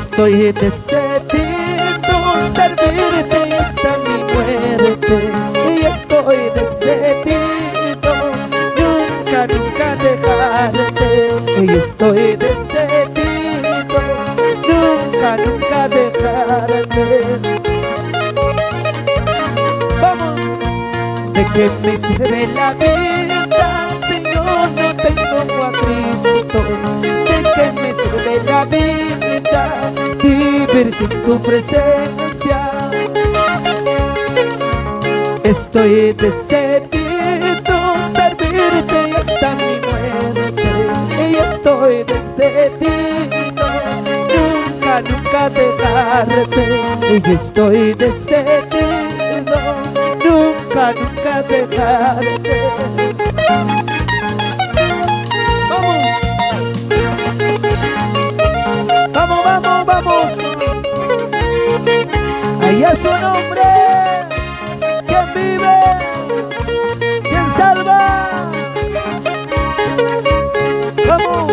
Estoy decidido servirte y hasta mi muerte. Y estoy decidido nunca, nunca dejarte. Y estoy decidido nunca, nunca dejarte. Vamos. ¿De qué me sirve la vida si yo no tengo a Cristo? ¿De qué me sirve la vida vivir sin tu presencia? Estoy decidido servirte y hasta mi muerte. Y estoy decidido nunca, nunca dejarte. Y estoy decidido nunca, nunca dejarte. Vamos. Vamos, vamos, vamos. Allá su nombre. ¿Quién vive? ¿Quién salva? Vamos.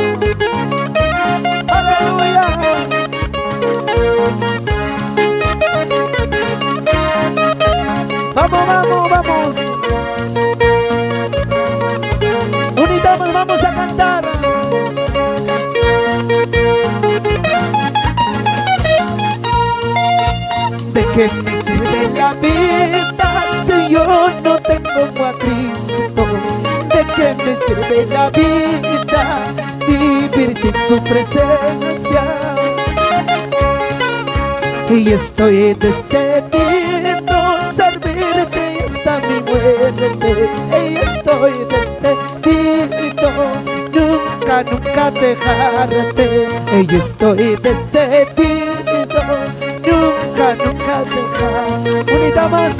Aleluya. Vamos, vamos, vamos. Unitamos, vamos a cantar. ¿De qué me sirve la vida si yo no tengo a Cristo? ¿De qué me sirve la vida vivir sin su presencia? Y estoy decidido servirte y hasta mi muerte. Y estoy decidido nunca, nunca dejarte. Y estoy decidido nunca, nunca dejarte. Unita más.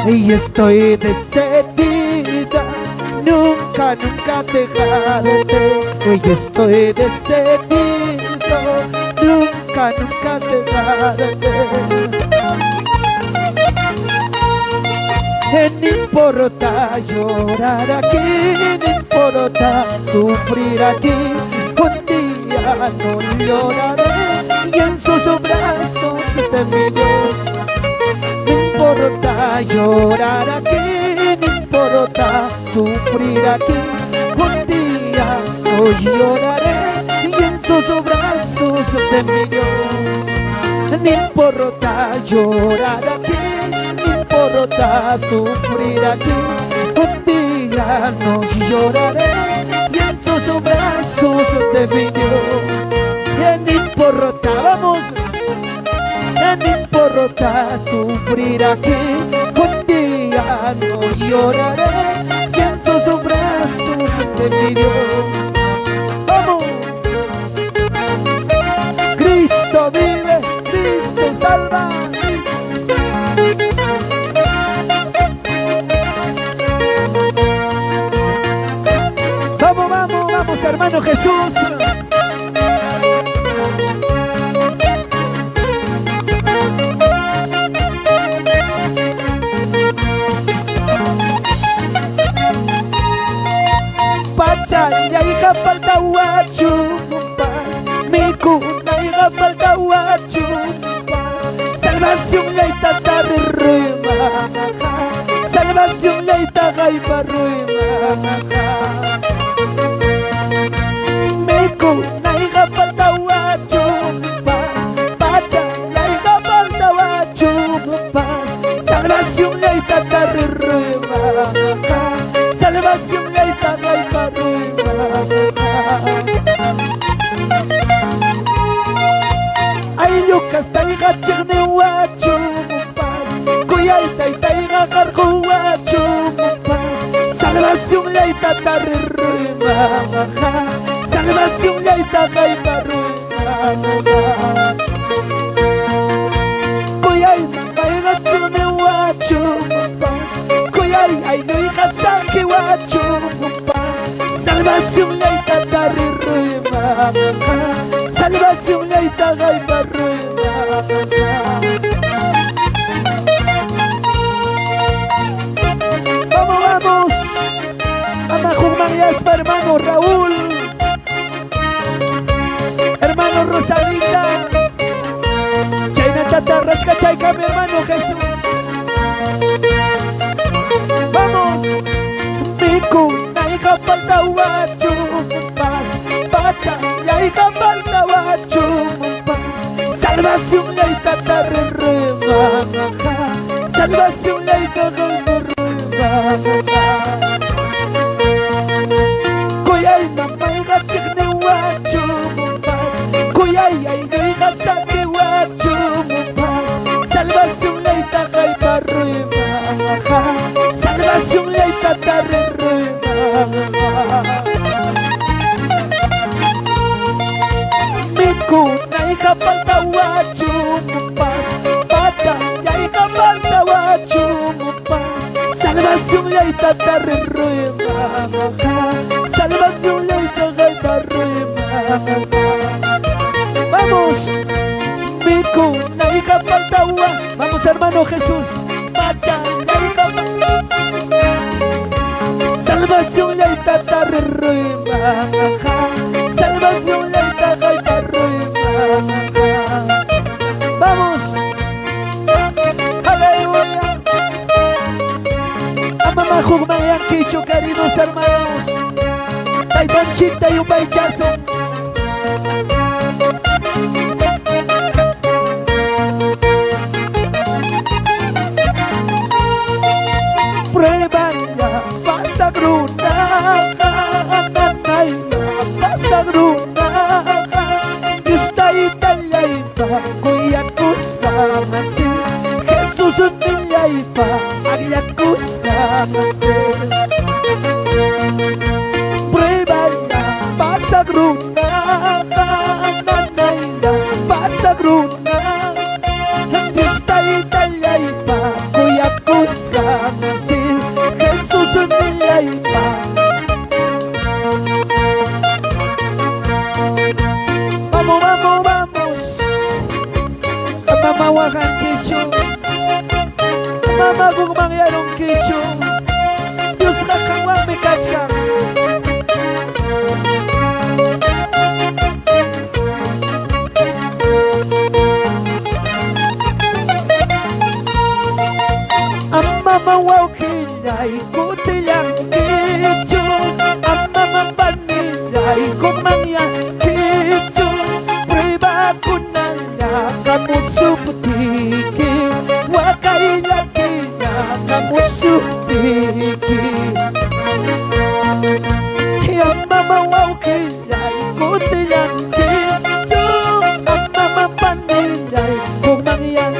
Y estoy decidida nunca, nunca dejarte. Y estoy decidido nunca, nunca dejarte. No importa llorar aquí, no importa sufrir aquí, un día no lloraré y en sus brazos de mi Dios. No importa llorar aquí, no importa sufrir aquí, un día no lloraré y en sus brazos de mi Dios. No importa llorar aquí, no importa sufrir aquí, un día no lloraré y en sus brazos de mi Dios. No importa, vamos. No importa sufrir aquí, un día no lloraré y en sus brazos de mi Dios. Vamos. Cristo vive, Cristo salva. Vamos, vamos, vamos, hermano Jesús. Ya hija falta guachumpas, mi cuna hija falta guachumpas. Salvación leita tarruima, salvación leita gaipa ruima. Mi cuna hija falta guachumpas, pacha la hija falta guachumpas. Salvación leita tarruima, salvación leita gaipa ruima. Ay Lucas taiga cherne guachu mupas, Kuyay taiga cargo guachu mupas. Salvación leita tarruima, salvación leita gaipa ruima. Kuyay taiga cherne guachu mupas, Kuyay ay no hija sanki guachu mupas. Salvación leita tarruima, salvación leita gaipa ruima. Vamos, vamos. Amajumarias, hermano Raúl. salvación laita Kuyay mamay gatik ni wachu mupas Kuyay ay nui gasaki wachu mupas Salvación laita kay parruy mga Salvación laita tarirruy mga Miku na ikapal tawachu mupas Pacha ya ikapal tawachu mupas Salvación laita tarirruy mga Salvación laita kay parruy mga Vamos, Miku na ikapal tawa Vamos hermano Jesús Pacha ya ikapal Salvación laita tarirruy mga Salvación laita kay parruy mga Vamos, aleluya Amamahug mayang kicho queridos hermanos Taitanchita y un baichazo Prueba ya pasa gruna Pasa gruna Está Italia y pa Cuyacusta Masin Jesús Italia y pa Agliacusta Masin Prueba ya pasa gruna Pasa gruna Está Italia y pa Cuyacusta Masin Jesús Italia y pa Vamos, vamos, vamos Mama wakan kicho Mama gugmang yarong kicho Diyos kakawang may kachkang Ang mama wow kilay kutilang kicho Ang mama panilay gugmang yan kicho Prueba ko na nga kamusuputiki Wakay laki nga kamusupiki Ang mama wow kilay kutilang kicho Ang mama panilay gugmang yan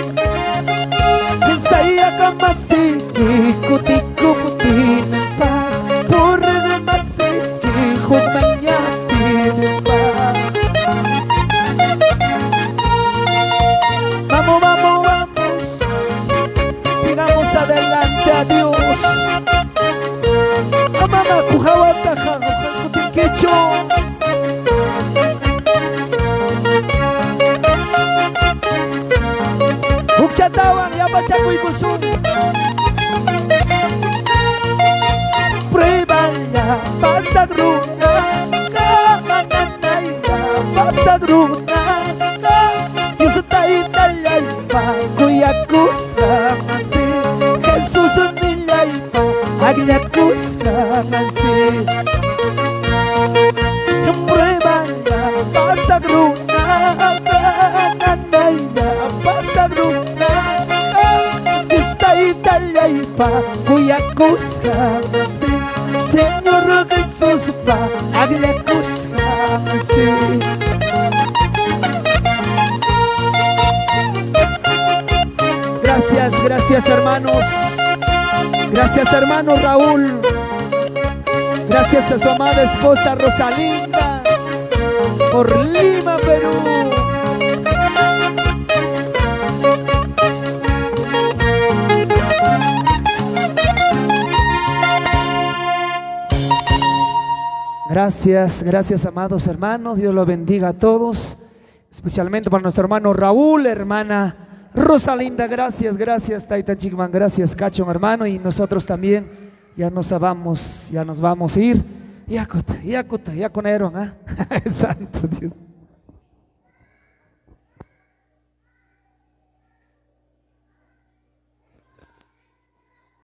Saya ka masiki kuti-kuti ng pas Pura na masiki humanyati ng pas Vamos, vamos, vamos Sigamos adelante a Dios Amama kuhawata ka kuti-kicho Bukchatawan yapachakuy kusum Prueba ya pasagruna Kamananay ya pasagruna Yusutay talay pa Kuyakus kamasi Jesus nilay pa Agyakus kamasi Prueba ya pasagruna Kamananay ya pasagruna Italia y pa Cuyakus kamasi Señor Jesús pa Agliakus kamasi Gracias, gracias hermanos Gracias hermano Raúl Gracias a su amada esposa Rosalinda Por Lima, Perú Gracias, gracias amados hermanos, Dios los bendiga a todos, especialmente para nuestro hermano Raúl, hermana Rosalinda, gracias, gracias Taita Chigman, gracias Cachon hermano, y nosotros también ya nos vamos a ir, ya con Aaron, Santo Dios.